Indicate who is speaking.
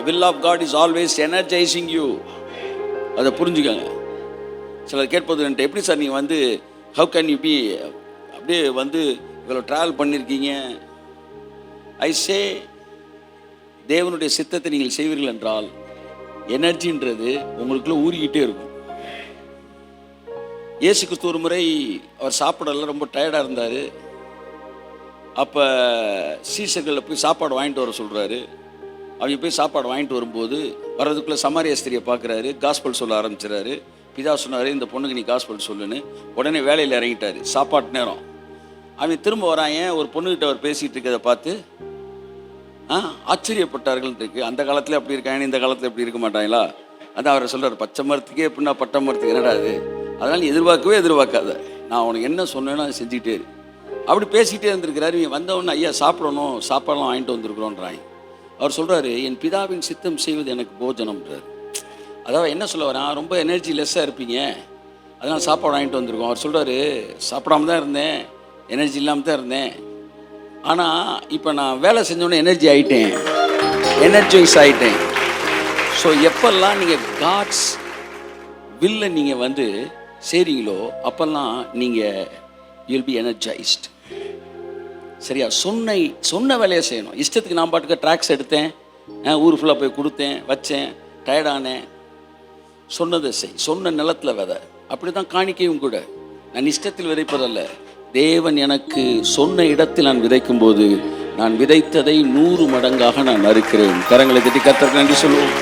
Speaker 1: Will of God is always energising you. அதை புரிஞ்சுக்கோங்க. சிலர் கேட்பது என்கிட்ட, எப்படி சார் நீங்கள் வந்து ஹவு கேன் யூ பி அப்படியே வந்து இவ்வளோ ட்ராவல் பண்ணியிருக்கீங்க? ஐ சே, தேவனுடைய சித்தத்தை நீங்கள் செய்வீர்கள் என்றால் எனர்ஜின்றது உங்களுக்குள்ள ஊறிக்கிட்டே இருக்கும். இயேசு கிறிஸ்து ஒரு முறை அவர் சாப்பிடல, ரொம்ப டயர்டாக இருந்தார். அப்போ சீசர்களில் போய் சாப்பாடு வாங்கிட்டு வர சொல்கிறாரு. அவங்க போய் சாப்பாடு வாங்கிட்டு வரும்போது வர்றதுக்குள்ளே சமாரிய ஸ்திரியை பார்க்குறாரு. காஸ்பல் சொல்ல ஆரம்பிச்சிடறாரு. பிதா சொன்னார், இந்த பொண்ணுக்கு நீ காஸ்பல் சொல்லுன்னு. உடனே வேலையில் இறங்கிட்டார். சாப்பாட்டு நேரம். அவன் திரும்ப வராங்க. ஒரு பொண்ணுக்கிட்ட அவர் பேசிகிட்டு இருக்கிறத பார்த்து ஆச்சரியப்பட்டார்கள் இருக்கு. அந்த காலத்தில் அப்படி இருக்காங்க, இந்த காலத்தில் எப்படி இருக்க மாட்டாங்களா? அதான் அவரை சொல்கிறார், பச்சை மரத்துக்கே எப்படின்னா பட்டை மரத்துக்கு என்னடா அது, அதனால் நீ எதிர்பார்க்காத, நான் உனக்கு என்ன சொன்னேனோ அதை செஞ்சுக்கிட்டே இரு. அப்படி பேசிக்கிட்டே இருந்திருக்கிறாரு. இவன் வந்தவொடனே, ஐயா சாப்பிடணும், சாப்பாடெல்லாம் வாங்கிட்டு வந்திருக்கிறோன்றாங்க. அவர் சொல்கிறாரு, என் பிதாவின் சித்தம் செய்வது எனக்கு போஜனம்ன்றார். அதாவது என்ன சொல்ல வரேன், ரொம்ப எனர்ஜி லெஸ்ஸாக இருப்பீங்க, அதனால் சாப்பாடு வாங்கிட்டு வந்திருக்கோம். அவர் சொல்கிறாரு, சாப்பிடாம தான் இருந்தேன், எனர்ஜி இல்லாமல் தான் இருந்தேன், ஆனால் இப்போ நான் வேலை செஞ்சோன்னே எனர்ஜி ஆகிட்டேன், எனர்ஜைஸ் ஆகிட்டேன். ஸோ எப்பெல்லாம் நீங்கள் காட்ஸ் வில்லை நீங்கள் வந்து செய்கிறீங்களோ அப்போல்லாம் நீங்கள் யூல் பி எனர்ஜைஸ்ட். சரியா? சொன்ன வேலையை செய்யணும். இஷ்டத்துக்கு நான் பாட்டுக்கு ட்ராக்ஸ் எடுத்தேன், ஊர் ஃபுல்லாக போய் கொடுத்தேன், வச்சேன், டயர்டானேன். சொன்னதை செய், சொன்ன நிலத்தில் விதை. அப்படி தான் காணிக்கையும் கூட. நான் இஷ்டத்தில் விதைப்பதல்ல, தேவன் எனக்கு சொன்ன இடத்தில் நான் விதைக்கும் போது நான் விதைத்ததை 100 மடங்காக நான் அறுக்கிறேன். கரங்களை தட்டி கர்த்தருக்கு நன்றி சொல்லுவோம்.